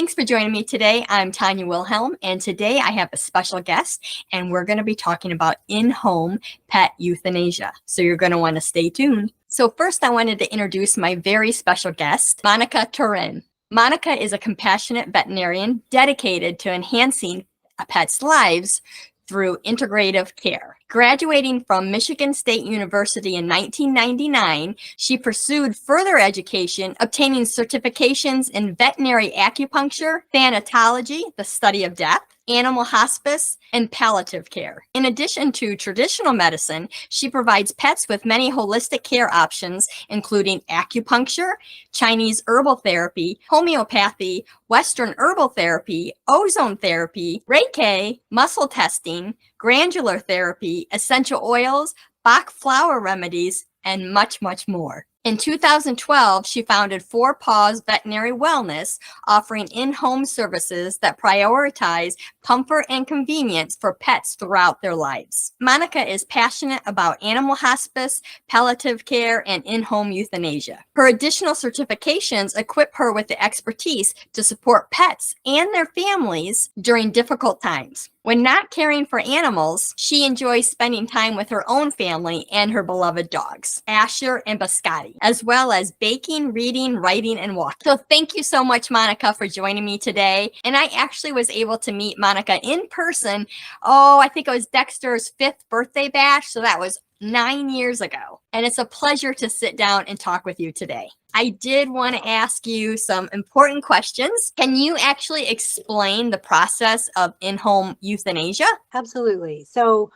Thanks for joining me today. I'm Tanya Wilhelm, and today I have a special guest, and we're going to be talking about in-home pet euthanasia. So you're going to want to stay tuned. So first, I wanted to introduce my very special guest, Monica Turenne. Monica is a compassionate veterinarian dedicated to enhancing a pet's lives through integrative care. Graduating from Michigan State University in 1999, she pursued further education, obtaining certifications in veterinary acupuncture, thanatology, the study of death, animal hospice, and palliative care. In addition to traditional medicine, she provides pets with many holistic care options, including acupuncture, Chinese herbal therapy, homeopathy, Western herbal therapy, ozone therapy, Reiki, muscle testing, glandular therapy, essential oils, Bach flower remedies, and much, much more. In 2012, she founded Four Paws Veterinary Wellness, offering in-home services that prioritize comfort and convenience for pets throughout their lives. Monica is passionate about animal hospice, palliative care, and in-home euthanasia. Her additional certifications equip her with the expertise to support pets and their families during difficult times. When not caring for animals, she enjoys spending time with her own family and her beloved dogs, Asher and Biscotti, as well as baking, reading, writing, and walking. So thank you so much, Monica, for joining me today. And I actually was able to meet Monica in person. I think it was Dexter's 5th birthday bash. So that was 9 years ago. And it's a pleasure to sit down and talk with you today. I did want to ask you some important questions. Can you actually explain the process of in-home euthanasia? Absolutely. So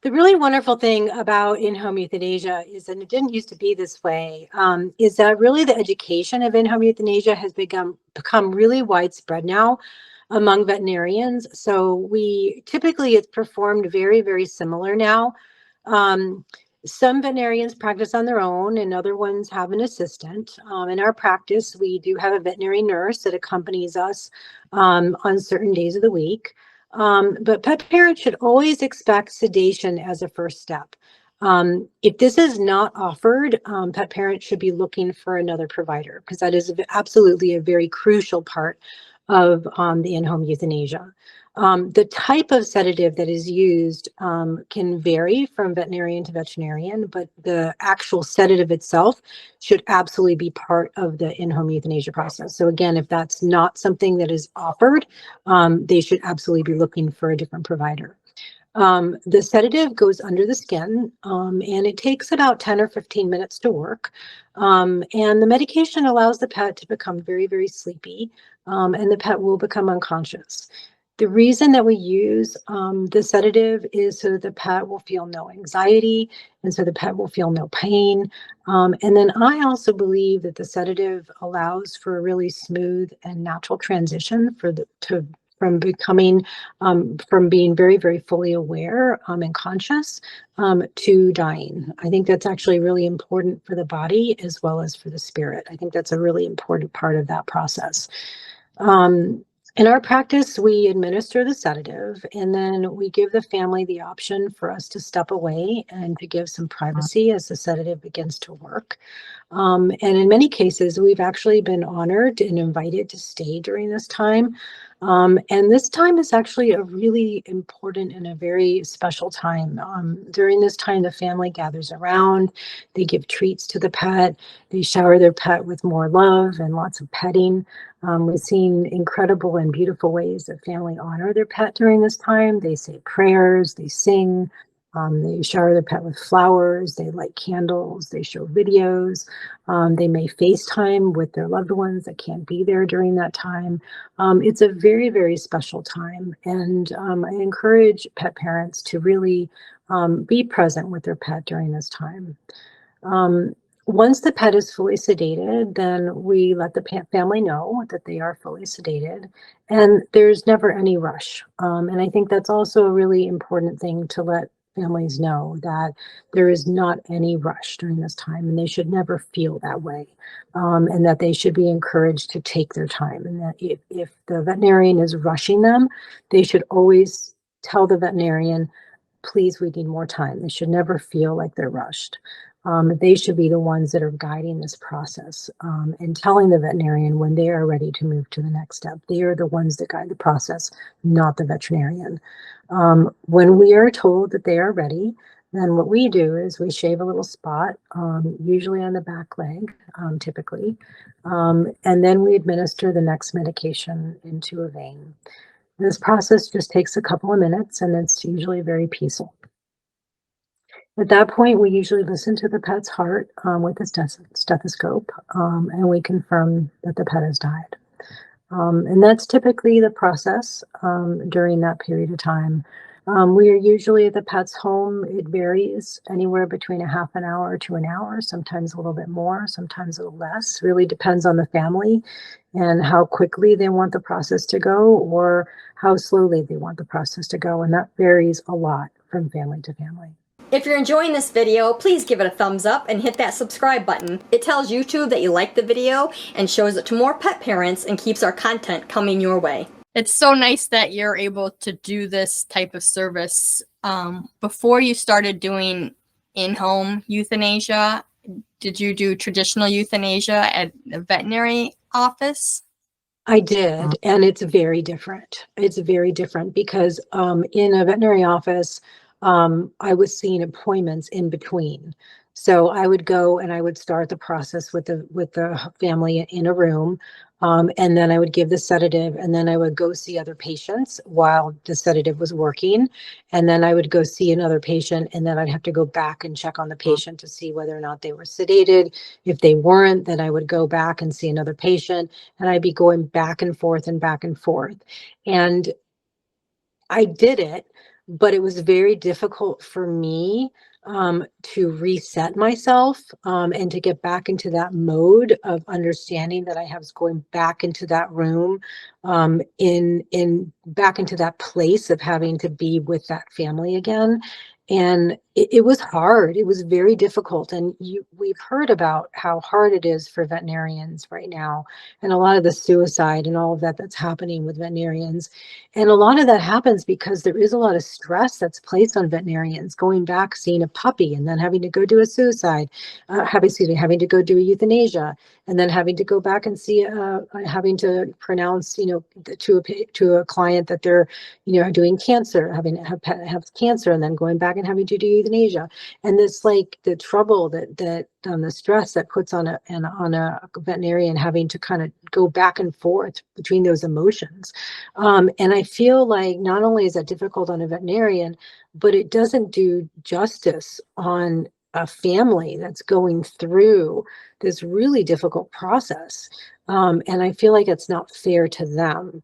the really wonderful thing about in-home euthanasia is, and it didn't used to be this way, is that really the education of in-home euthanasia has become really widespread now among veterinarians. So it's performed very, very similar now. Some veterinarians practice on their own and other ones have an assistant. In our practice, we do have a veterinary nurse that accompanies us on certain days of the week. But pet parents should always expect sedation as a first step. If this is not offered, pet parents should be looking for another provider because that is absolutely a very crucial part of the in-home euthanasia. The type of sedative that is used can vary from veterinarian to veterinarian, but the actual sedative itself should absolutely be part of the in-home euthanasia process. So again, if that's not something that is offered, they should absolutely be looking for a different provider. The sedative goes under the skin, and it takes about 10 or 15 minutes to work. And the medication allows the pet to become very, very sleepy, and the pet will become unconscious. The reason that we use the sedative is so that the pet will feel no anxiety, and so the pet will feel no pain. And then I also believe that the sedative allows for a really smooth and natural transition from being very, very fully aware and conscious to dying. I think that's actually really important for the body as well as for the spirit. I think that's a really important part of that process. In our practice, we administer the sedative, and then we give the family the option for us to step away and to give some privacy as the sedative begins to work. And in many cases, we've actually been honored and invited to stay during this time. And this time is actually a really important and a very special time. During this time, the family gathers around, they give treats to the pet, they shower their pet with more love and lots of petting. We've seen incredible and beautiful ways that family honor their pet during this time. They say prayers, they sing, they shower their pet with flowers, they light candles, they show videos, they may FaceTime with their loved ones that can't be there during that time. It's a very, very special time. And I encourage pet parents to really be present with their pet during this time. Once the pet is fully sedated, then we let the family know that they are fully sedated, and there's never any rush. And I think that's also a really important thing to let families know, that there is not any rush during this time, and they should never feel that way, and that they should be encouraged to take their time, and that if the veterinarian is rushing them, they should always tell the veterinarian, please, we need more time. They should never feel like they're rushed. They should be the ones that are guiding this process and telling the veterinarian when they are ready to move to the next step. They are the ones that guide the process, not the veterinarian. When we are told that they are ready, then what we do is we shave a little spot, usually on the back leg, typically, and then we administer the next medication into a vein. This process just takes a couple of minutes, and it's usually very peaceful. At that point, we usually listen to the pet's heart with a stethoscope, and we confirm that the pet has died. And that's typically the process during that period of time. We are usually at the pet's home. It varies anywhere between a half an hour to an hour, sometimes a little bit more, sometimes a little less. Really depends on the family and how quickly they want the process to go or how slowly they want the process to go. And that varies a lot from family to family. If you're enjoying this video, please give it a thumbs up and hit that subscribe button. It tells YouTube that you like the video and shows it to more pet parents and keeps our content coming your way. It's so nice that you're able to do this type of service. Before you started doing in-home euthanasia, did you do traditional euthanasia at a veterinary office? I did, and it's very different. It's very different because in a veterinary office, I was seeing appointments in between. So I would go and I would start the process with the family in a room, and then I would give the sedative, and then I would go see other patients while the sedative was working, and then I would go see another patient, and then I'd have to go back and check on the patient to see whether or not they were sedated. If they weren't, then I would go back and see another patient, and I'd be going back and forth and back and forth. And I did it, but it was very difficult for me to reset myself and to get back into that mode of understanding that I was going back into that room, in back into that place of having to be with that family again. And it was hard. It was very difficult. And we've heard about how hard it is for veterinarians right now, and a lot of the suicide and all of that that's happening with veterinarians. And a lot of that happens because there is a lot of stress that's placed on veterinarians going back, seeing a puppy, and then having to go do a suicide, having to go do a euthanasia, and then having to go back and see, having to pronounce, to a client that they're, doing cancer, having to have cancer, and then going back and having to do euthanasia. And this, like, the trouble that the stress that puts on a veterinarian, having to kind of go back and forth between those emotions. And I feel like not only is that difficult on a veterinarian, but it doesn't do justice on a family that's going through this really difficult process. And I feel like it's not fair to them.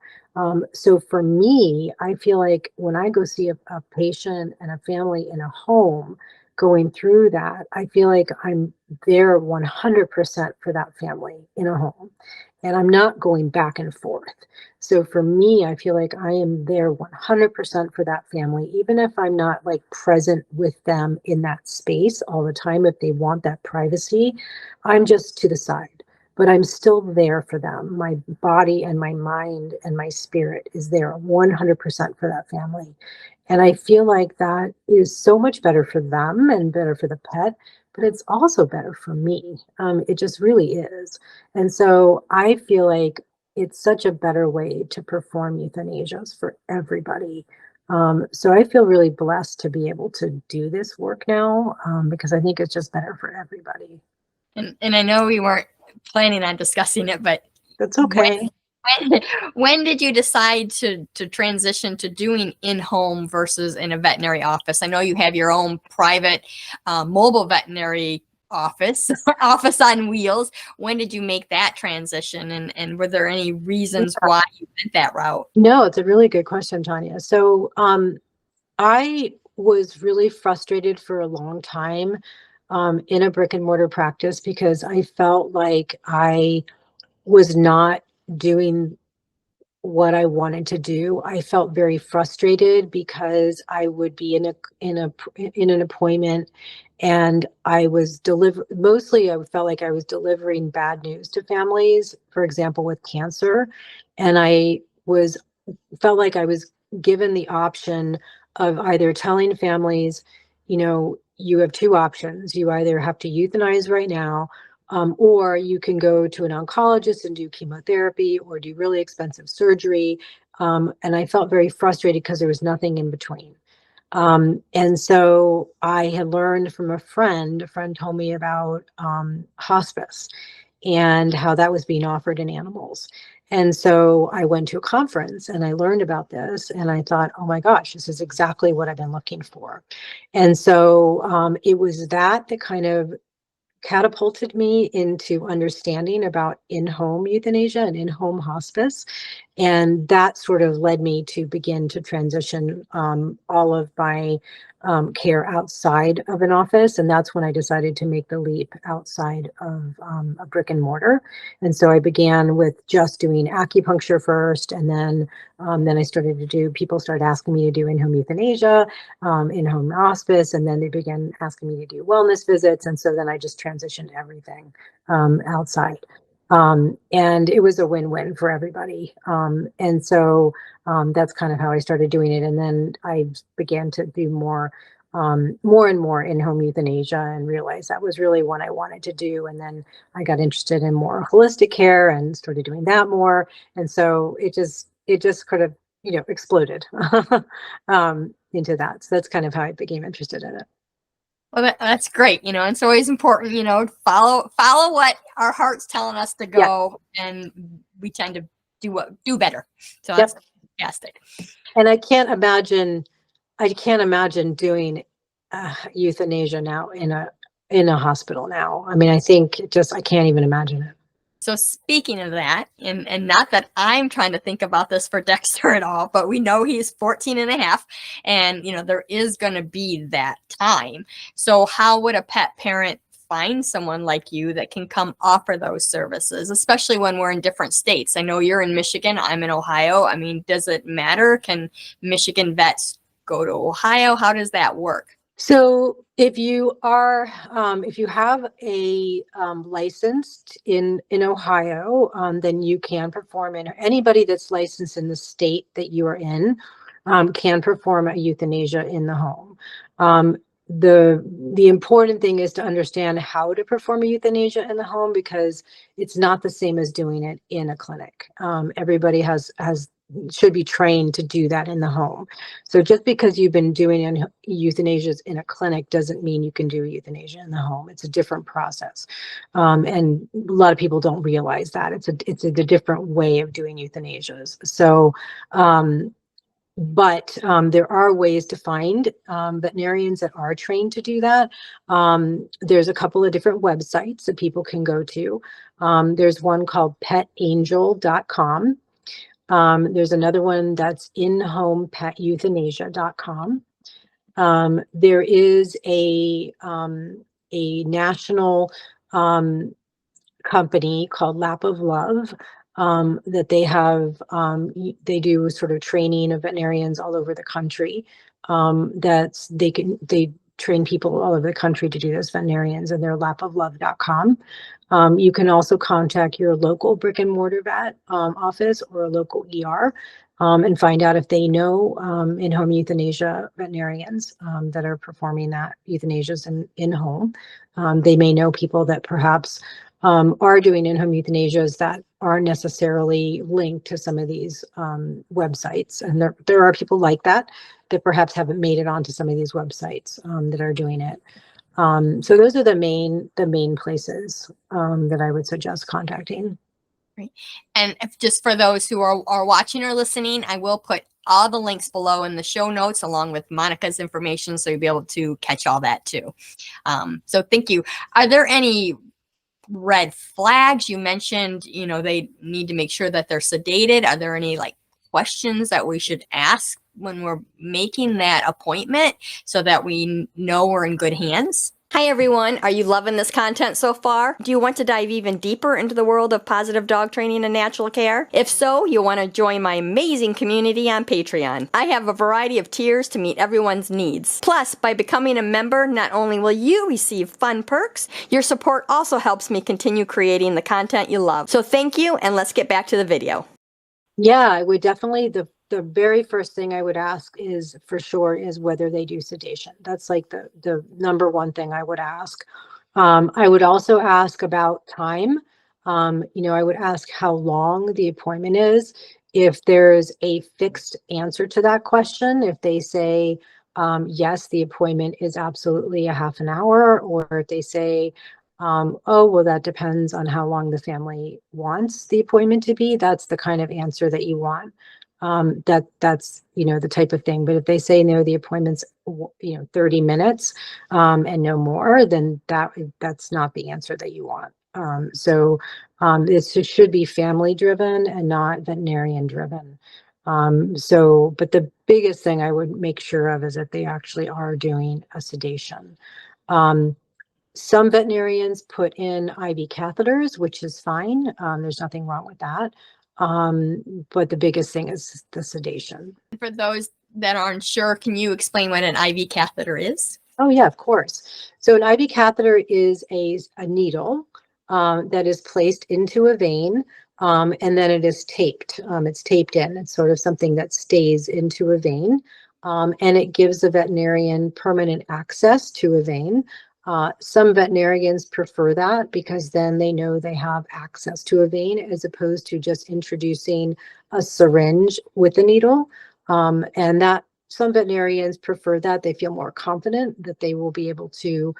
So for me, I feel like when I go see a patient and a family in a home going through that, I feel like I'm there 100% for that family in a home, and I'm not going back and forth. So for me, I feel like I am there 100% for that family, even if I'm not like present with them in that space all the time. If they want that privacy, I'm just to the side, but I'm still there for them. My body and my mind and my spirit is there 100% for that family. And I feel like that is so much better for them and better for the pet, but it's also better for me. It just really is. And so I feel like it's such a better way to perform euthanasias for everybody. So I feel really blessed to be able to do this work now, because I think it's just better for everybody. And I know we weren't planning on discussing it, but That's okay. when did you decide to transition to doing in-home versus in a veterinary office? I know you have your own private mobile veterinary office on wheels. When did you make that transition, and were there any reasons why you went that route? No, it's a really good question, Tanya. So I was really frustrated for a long time in a brick and mortar practice because I felt like I was not doing what I wanted to do. I felt very frustrated because I would be in an appointment, and I was mostly I felt like I was delivering bad news to families, for example, with cancer. And I felt like I was given the option of either telling families, you have two options. You either have to euthanize right now, or you can go to an oncologist and do chemotherapy or do really expensive surgery. And I felt very frustrated because there was nothing in between. And so I had learned from a friend told me about hospice and how that was being offered in animals. And so I went to a conference and I learned about this and I thought, oh my gosh, this is exactly what I've been looking for. And so it was that kind of catapulted me into understanding about in-home euthanasia and in-home hospice. And that sort of led me to begin to transition all of my care outside of an office. And that's when I decided to make the leap outside of a brick and mortar. And so I began with just doing acupuncture first. And then I started to do, people started asking me to do in-home euthanasia, in-home hospice. And then they began asking me to do wellness visits. And so then I just transitioned everything outside. And it was a win-win for everybody. And so that's kind of how I started doing it. And then I began to do more and more in-home euthanasia and realized that was really what I wanted to do. And then I got interested in more holistic care and started doing that more. And so it just kind of, exploded into that. So that's kind of how I became interested in it. Well, that's great. And it's always important, follow what our heart's telling us to go, and we tend to do better. So that's fantastic. And I can't imagine doing euthanasia now in a hospital now. I mean, I think I can't even imagine it. So speaking of that, and not that I'm trying to think about this for Dexter at all, but we know he's 14 and a half, and there is going to be that time. So how would a pet parent find someone like you that can come offer those services, especially when we're in different states? I know you're in Michigan, I'm in Ohio. I mean, does it matter? Can Michigan vets go to Ohio? How does that work? So if you have a licensed in Ohio, then you can perform anybody that's licensed in the state that you are in can perform a euthanasia in the home. The important thing is to understand how to perform a euthanasia in the home, because it's not the same as doing it in a clinic. Everybody should be trained to do that in the home. So just because you've been doing euthanasias in a clinic doesn't mean you can do euthanasia in the home. It's a different process. And a lot of people don't realize that it's a different way of doing euthanasias. So, but there are ways to find veterinarians that are trained to do that. There's a couple of different websites that people can go to. There's one called petangel.com. There's another one that's inhomepeteuthanasia.com. There is a national company called Lap of Love that they do sort of training of veterinarians all over the country. They train people all over the country to do this, veterinarians, and they're lapoflove.com. You can also contact your local brick and mortar vet office or a local ER and find out if they know in-home euthanasia veterinarians that are performing that euthanasias in home. They may know people that perhaps are doing in-home euthanasias that aren't necessarily linked to some of these websites. And there are people like that perhaps haven't made it onto some of these websites that are doing it. So those are the main places that I would suggest contacting. Right. And just for those who are watching or listening, I will put all the links below in the show notes along with Monica's information, so you'll be able to catch all that too. So thank you. Are there any red flags? You mentioned, they need to make sure that they're sedated. Are there any questions that we should ask when we're making that appointment so that we know we're in good hands? Hi everyone, are you loving this content so far? Do you want to dive even deeper into the world of positive dog training and natural care? If so, you'll want to join my amazing community on Patreon. I have a variety of tiers to meet everyone's needs. Plus, by becoming a member, not only will you receive fun perks, your support also helps me continue creating the content you love. So thank you, and let's get back to the video. Yeah, I would definitely, the the very first thing I would ask is for sure is whether they do sedation. That's like the number one thing I would ask. I would also ask about time. I would ask how long the appointment is. If there's a fixed answer to that question, if they say, yes, the appointment is absolutely a half an hour, or if they say, oh, well, that depends on how long the family wants the appointment to be, that's the kind of answer that you want. That's the type of thing. But if they say no, the appointment's 30 minutes and no more, then that's not the answer that you want. This should be family driven and not veterinarian driven. But the biggest thing I would make sure of is that they actually are doing a sedation. Some veterinarians put in IV catheters, which is fine. There's nothing wrong with that. But the biggest thing is the sedation. For those that aren't sure, can you explain what an IV catheter is? Oh, yeah, of course. So an IV catheter is a needle that is placed into a vein, and then it is taped. It's taped in. It's sort of something that stays into a vein, and it gives the veterinarian permanent access to a vein. Some veterinarians prefer that because then they know they have access to a vein as opposed to just introducing a syringe with a needle. And that some veterinarians prefer that. They feel more confident that they will be able to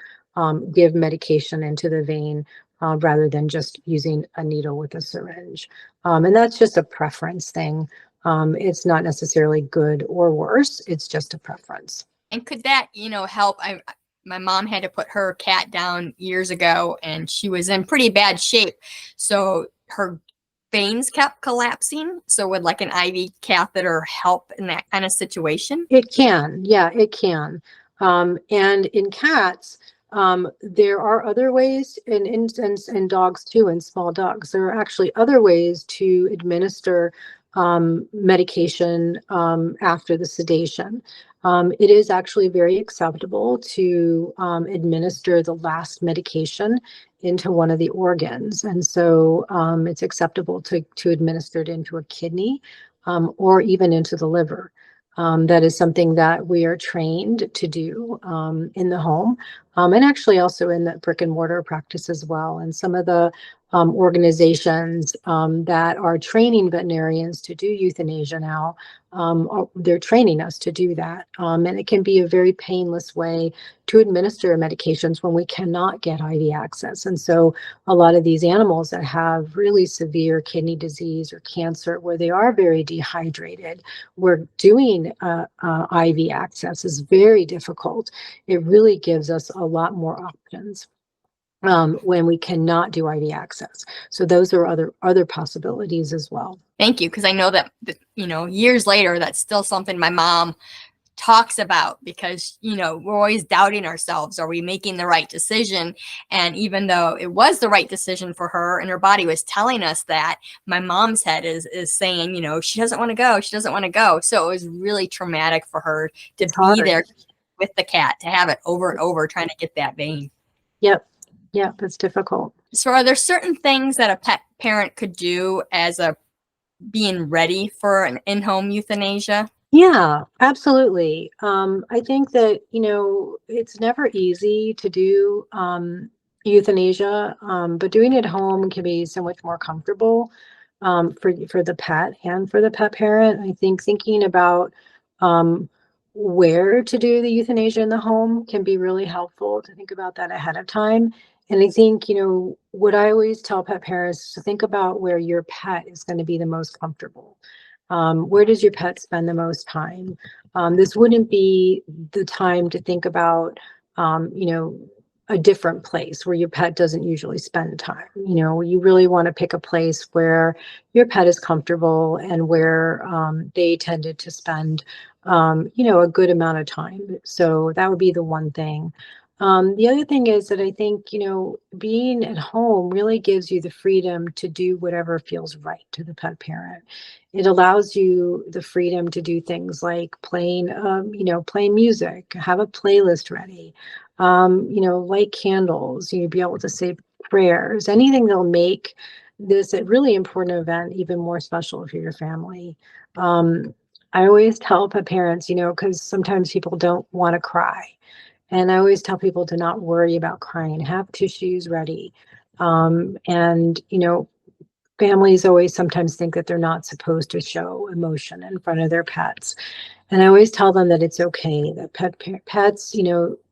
give medication into the vein rather than just using a needle with a syringe. And that's just a preference thing. It's not necessarily good or worse. It's just a preference. And could that, help? My mom had to put her cat down years ago and she was in pretty bad shape. So her veins kept collapsing. So would like an IV catheter help in that kind of situation? It can. Yeah, it can. And in cats, there are other ways, and dogs too, and small dogs. There are actually other ways to administer medication after the sedation. It is actually very acceptable to administer the last medication into one of the organs. And so it's acceptable to administer it into a kidney or even into the liver. That is something that we are trained to do in the home and actually also in the brick and mortar practice as well. And some of the organizations that are training veterinarians to do euthanasia now, they're training us to do that. And it can be a very painless way to administer medications when we cannot get IV access. And so a lot of these animals that have really severe kidney disease or cancer, where they are very dehydrated, where doing IV access is very difficult. It really gives us a lot more options when we cannot do IV access. So those are other possibilities as well. Thank you, because I know that years later, that's still something my mom talks about because we're always doubting ourselves. Are we making the right decision? And even though it was the right decision for her and her body was telling us that, my mom's head is saying, she doesn't want to go. She doesn't want to go. So it was really traumatic for her to be there with the cat, to have it over and over trying to get that vein. Yep. Yeah, that's difficult. So are there certain things that a pet parent could do as a being ready for an in-home euthanasia? Yeah, absolutely. I think that, it's never easy to do euthanasia, but doing it at home can be so much more comfortable for the pet and for the pet parent. I think thinking about where to do the euthanasia in the home can be really helpful to think about that ahead of time. And I think, what I always tell pet parents is to think about where your pet is going to be the most comfortable. Where does your pet spend the most time? This wouldn't be the time to think about, a different place where your pet doesn't usually spend time. You really want to pick a place where your pet is comfortable and where they tended to spend, a good amount of time. So that would be the one thing. The other thing is that I think, being at home really gives you the freedom to do whatever feels right to the pet parent. It allows you the freedom to do things like playing music, have a playlist ready, light candles, you'd be able to say prayers, anything that'll make this a really important event even more special for your family. I always tell pet parents, because sometimes people don't want to cry. And I always tell people to not worry about crying, have tissues ready. And, families always sometimes think that they're not supposed to show emotion in front of their pets. And I always tell them that it's okay, that pets,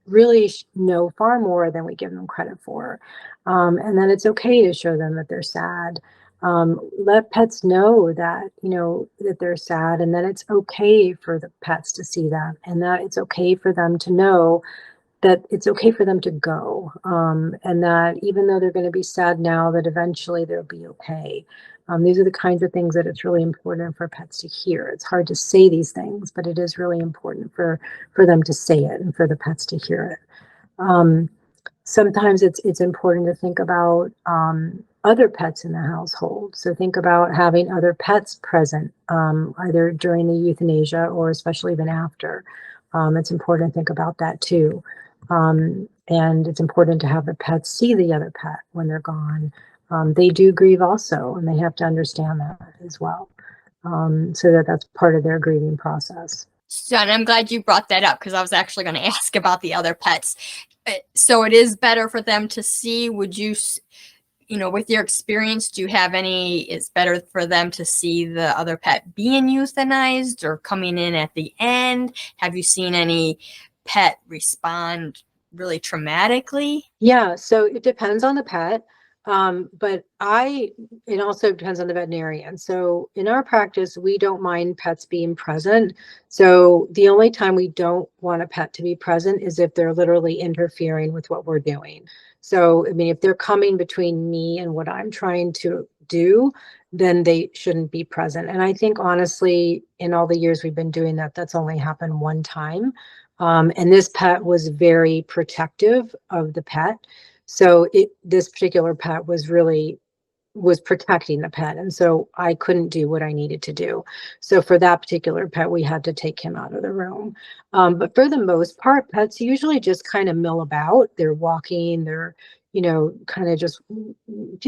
really know far more than we give them credit for. And that it's okay to show them that they're sad. Let pets know that, that they're sad, and that it's okay for the pets to see that, and that it's okay for them to know that it's okay for them to go, and that even though they're going to be sad now, that eventually they'll be okay. These are the kinds of things that it's really important for pets to hear. It's hard to say these things, but it is really important for them to say it and for the pets to hear it. Um, Sometimes it's important to think about other pets in the household. So think about having other pets present, either during the euthanasia or especially even after. It's important to think about that too. And it's important to have the pets see the other pet when they're gone. They do grieve also, and they have to understand that as well, so that that's part of their grieving process. So, and I'm glad you brought that up because I was actually going to ask about the other pets. So it is better for them to see. Would you, with your experience, do you have it's better for them to see the other pet being euthanized or coming in at the end? Have you seen any pet respond really traumatically? Yeah, so it depends on the pet. But it also depends on the veterinarian. So in our practice, we don't mind pets being present. So the only time we don't want a pet to be present is if they're literally interfering with what we're doing. So, I mean, if they're coming between me and what I'm trying to do, then they shouldn't be present. And I think honestly, in all the years we've been doing that, that's only happened one time. And this pet was very protective of the pet. So this particular pet was protecting the pet. And so I couldn't do what I needed to do. So for that particular pet, we had to take him out of the room. But for the most part, pets usually just kind of mill about. They're walking, they're, kind of just,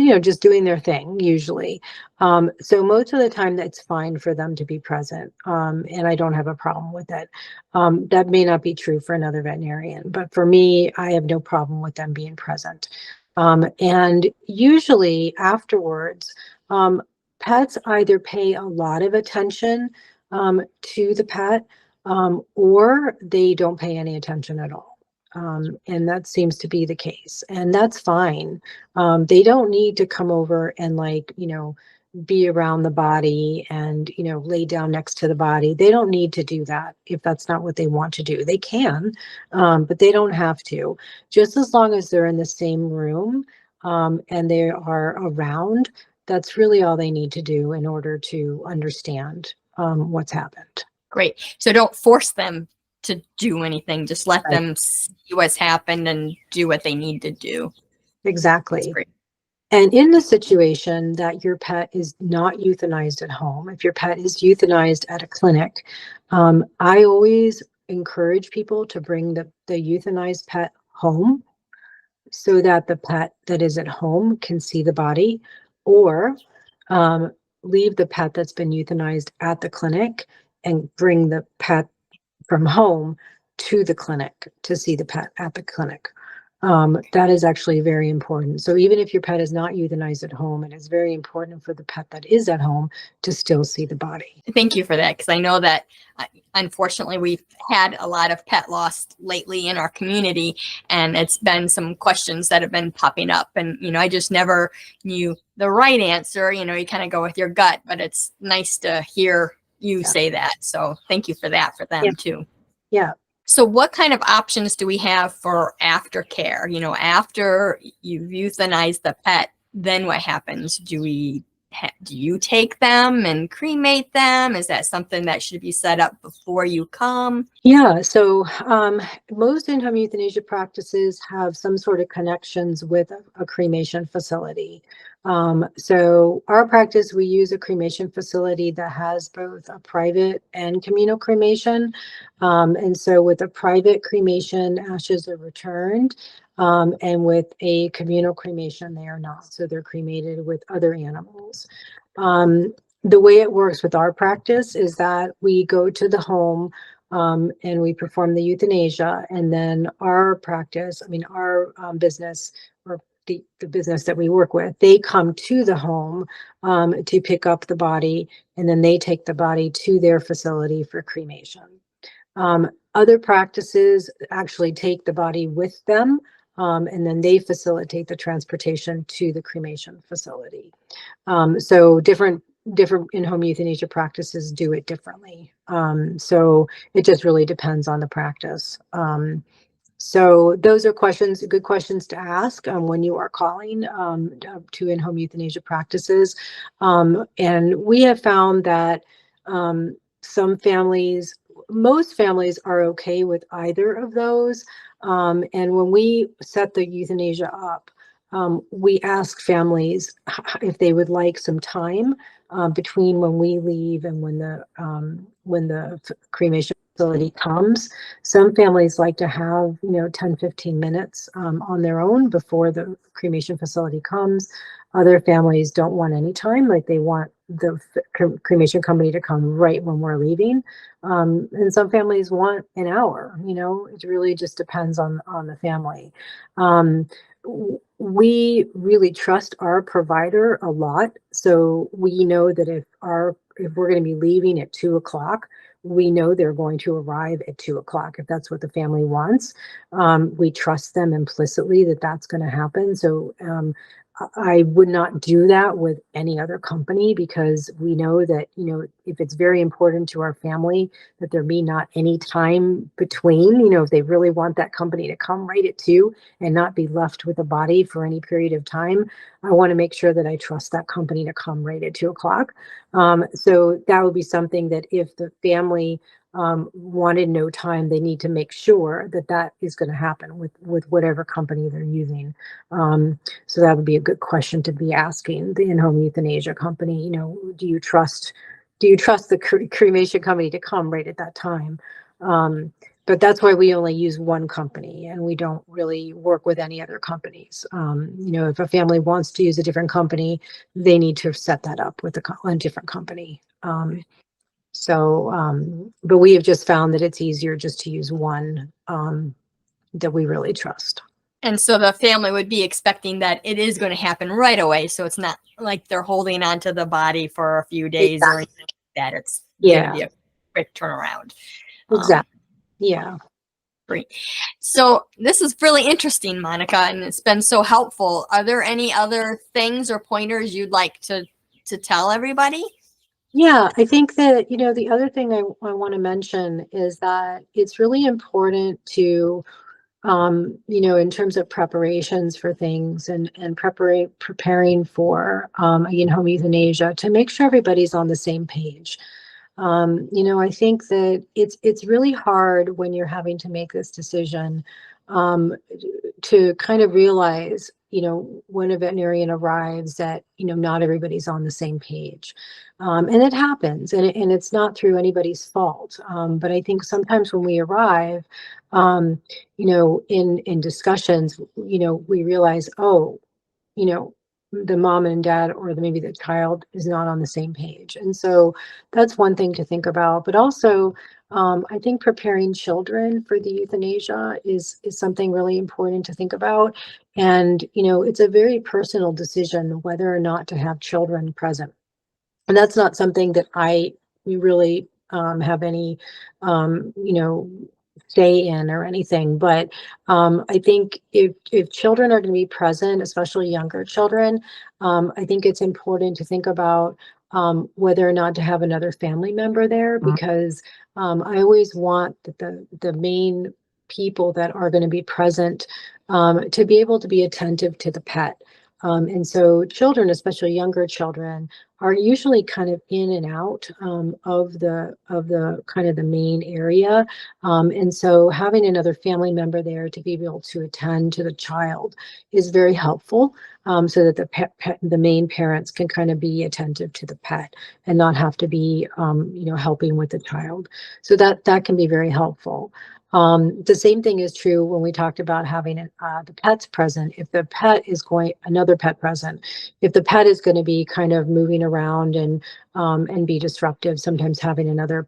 just doing their thing usually. So most of the time that's fine for them to be present. And I don't have a problem with it. That may not be true for another veterinarian, but for me, I have no problem with them being present. And usually afterwards, pets either pay a lot of attention to the pet, or they don't pay any attention at all. And that seems to be the case. And that's fine. They don't need to come over and be around the body and, lay down next to the body. They don't need to do that if that's not what they want to do. They can, but they don't have to. Just as long as they're in the same room, and they are around, that's really all they need to do in order to understand what's happened. Great. So don't force them to do anything. Just let Right. them see what's happened and do what they need to do. That's Exactly. great. And in the situation that your pet is not euthanized at home, if your pet is euthanized at a clinic, I always encourage people to bring the euthanized pet home so that the pet that is at home can see the body, or leave the pet that's been euthanized at the clinic and bring the pet from home to the clinic to see the pet at the clinic. That is actually very important. So even if your pet is not euthanized at home, it is very important for the pet that is at home to still see the body. Thank you for that, because I know that unfortunately we've had a lot of pet loss lately in our community, and it's been some questions that have been popping up, and I just never knew the right answer. You kind of go with your gut, but it's nice to hear you say that. So thank you for that for them too. Yeah. So what kind of options do we have for aftercare? After you've euthanized the pet, then what happens? Do you take them and cremate them? Is that something that should be set up before you come? Yeah, so most in-home euthanasia practices have some sort of connections with a cremation facility. So our practice, we use a cremation facility that has both a private and communal cremation. And so with a private cremation, ashes are returned. And with a communal cremation, they are not. So they're cremated with other animals. The way it works with our practice is that we go to the home and we perform the euthanasia, and then our practice, I mean, our business, or the business that we work with, they come to the home to pick up the body, and then they take the body to their facility for cremation. Other practices actually take the body with them, and then they facilitate the transportation to the cremation facility. So different in-home euthanasia practices do it differently. So it just really depends on the practice. So those are good questions to ask when you are calling to in-home euthanasia practices. And we have found that most families are okay with either of those. And when we set the euthanasia up, we ask families if they would like some time between when we leave and when the cremation facility comes. Some families like to have 10-15 minutes on their own before the cremation facility comes. Other families don't want any time, like they want the cremation company to come right when we're leaving. And some families want an hour. It really just depends on the family. We really trust our provider a lot, so we know that if we're going to be leaving at 2:00, we know they're going to arrive at 2:00 if that's what the family wants. We trust them implicitly that that's going to happen. So I would not do that with any other company, because we know that, if it's very important to our family that there be not any time between, if they really want that company to come right at 2 and not be left with a body for any period of time, I want to make sure that I trust that company to come right at 2:00. So that would be something that if the family wanted no time, they need to make sure that that is going to happen with whatever company they're using. So that would be a good question to be asking the in-home euthanasia company. Do you trust the cremation company to come right at that time? But that's why we only use one company, and we don't really work with any other companies. If a family wants to use a different company, they need to set that up with a different company. But we have just found that it's easier just to use one that we really trust. And so the family would be expecting that it is going to happen right away. So it's not like they're holding on to the body for a few days or anything like that. It's going to be a quick turnaround. Exactly. Yeah. Great. So this is really interesting, Monica, and it's been so helpful. Are there any other things or pointers you'd like to tell everybody? Yeah, I think that, the other thing I want to mention is that it's really important to, in terms of preparations for things and preparing for, in-home euthanasia, to make sure everybody's on the same page. I think that it's really hard when you're having to make this decision to kind of realize, when a veterinarian arrives, that, not everybody's on the same page. And it happens, and it's not through anybody's fault. But I think sometimes when we arrive, in discussions, we realize, oh, the mom and dad, or maybe the child, is not on the same page. And so that's one thing to think about. But also, I think preparing children for the euthanasia is something really important to think about. And, it's a very personal decision whether or not to have children present. And that's not something that we really have any, say in or anything. But I think if children are going to be present, especially younger children, I think it's important to think about whether or not to have another family member there, because I always want the main people that are going to be present to be able to be attentive to the pet. And so children, especially younger children, are usually kind of in and out of the kind of the main area. And so having another family member there to be able to attend to the child is very helpful, so that the main parents can kind of be attentive to the pet and not have to be, helping with the child. So that can be very helpful. The same thing is true when we talked about having the pets present. If the pet is another pet present, if the pet is going to be kind of moving around and be disruptive, sometimes having another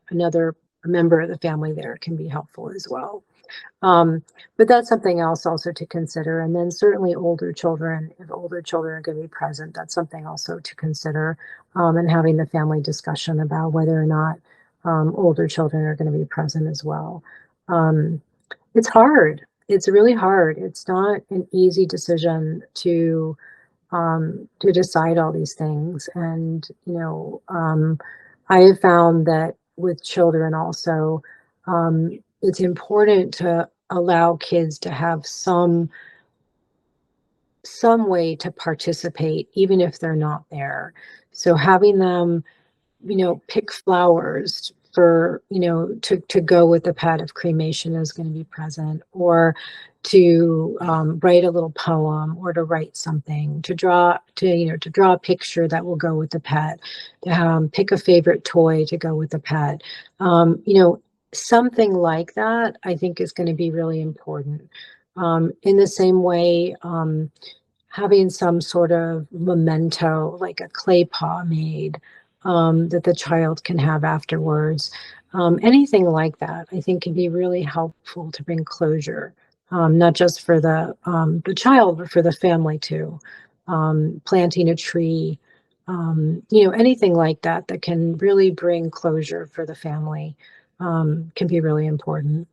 another member of the family there can be helpful as well. But that's something else also to consider. And then certainly older children, if older children are going to be present, that's something also to consider, and having the family discussion about whether or not older children are going to be present as well. Um, it's hard. It's really hard. It's not an easy decision to decide all these things. And, I have found that with children also, it's important to allow kids to have some way to participate, even if they're not there. So having them, pick flowers for, to go with the pet if cremation is going to be present, or to write a little poem, or to write something, to draw a picture that will go with the pet, to pick a favorite toy to go with the pet. Something like that, I think, is going to be really important. In the same way, having some sort of memento, like a clay paw made, that the child can have afterwards. Anything like that, I think, can be really helpful to bring closure, not just for the child, but for the family too. Planting a tree, anything like that that can really bring closure for the family, can be really important.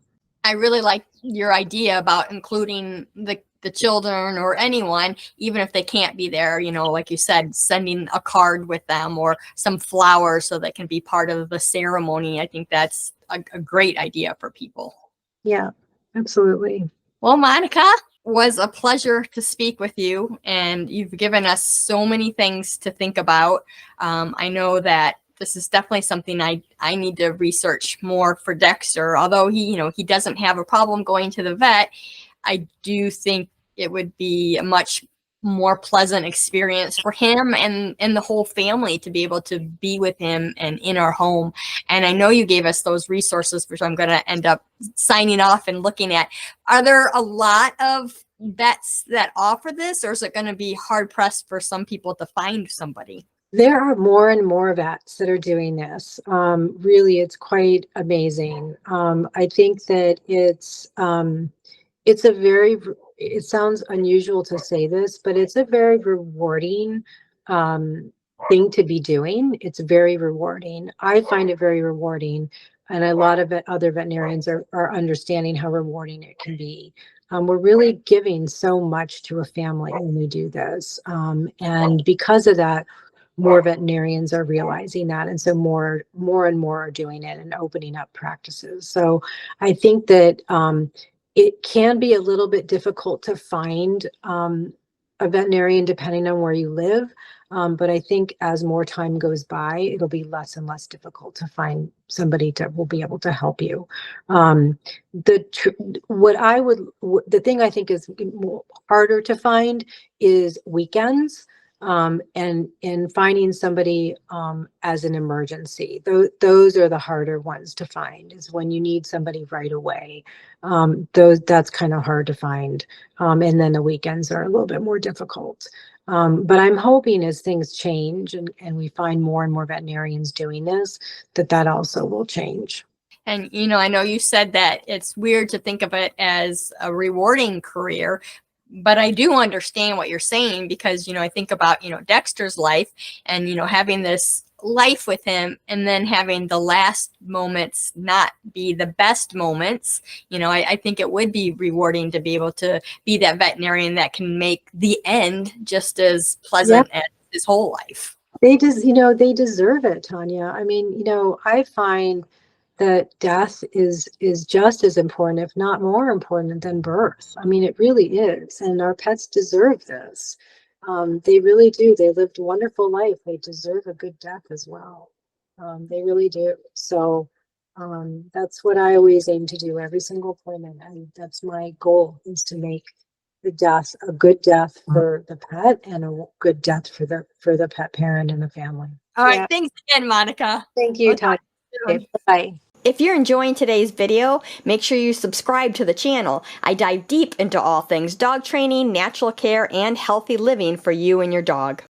I really like your idea about including the children or anyone, even if they can't be there, like you said, sending a card with them or some flowers so they can be part of the ceremony. I think that's a great idea for people. Yeah, absolutely. Well, Monica, was a pleasure to speak with you, and you've given us so many things to think about. I know that this is definitely something I need to research more for Dexter. Although he doesn't have a problem going to the vet, I do think it would be a much more pleasant experience for him and the whole family to be able to be with him and in our home. And I know you gave us those resources, which I'm going to end up signing off and looking at. Are there a lot of vets that offer this, or is it going to be hard pressed for some people to find somebody? There are more and more vets that are doing this. Really, it's quite amazing. I think that it sounds unusual to say this, but it's a very rewarding thing to be doing. It's very rewarding. I find it very rewarding. And a lot of other veterinarians are understanding how rewarding it can be. We're really giving so much to a family when we do this. And because of that, more veterinarians are realizing that. And so more and more are doing it and opening up practices. So I think that it can be a little bit difficult to find a veterinarian depending on where you live. But I think as more time goes by, it'll be less and less difficult to find somebody that will be able to help you. The thing I think is harder to find is weekends. And finding somebody as an emergency. Those are the harder ones to find, is when you need somebody right away. That's kind of hard to find. And then the weekends are a little bit more difficult. But I'm hoping as things change and we find more and more veterinarians doing this, that also will change. And, I know you said that it's weird to think of it as a rewarding career, but I do understand what you're saying, because, I think about, Dexter's life and, having this life with him and then having the last moments not be the best moments. I think it would be rewarding to be able to be that veterinarian that can make the end just as pleasant as his whole life. They deserve it, Tanya. I mean, I find that death is just as important, if not more important, than birth. I mean, it really is. And our pets deserve this. They really do. They lived a wonderful life. They deserve a good death as well. They really do. So that's what I always aim to do every single appointment. And that's my goal, is to make the death a good death for the pet and a good death for the pet parent and the family. All right. Thanks again, Monica. Thank you, Tanya. Okay, bye. If you're enjoying today's video, make sure you subscribe to the channel. I dive deep into all things dog training, natural care, and healthy living for you and your dog.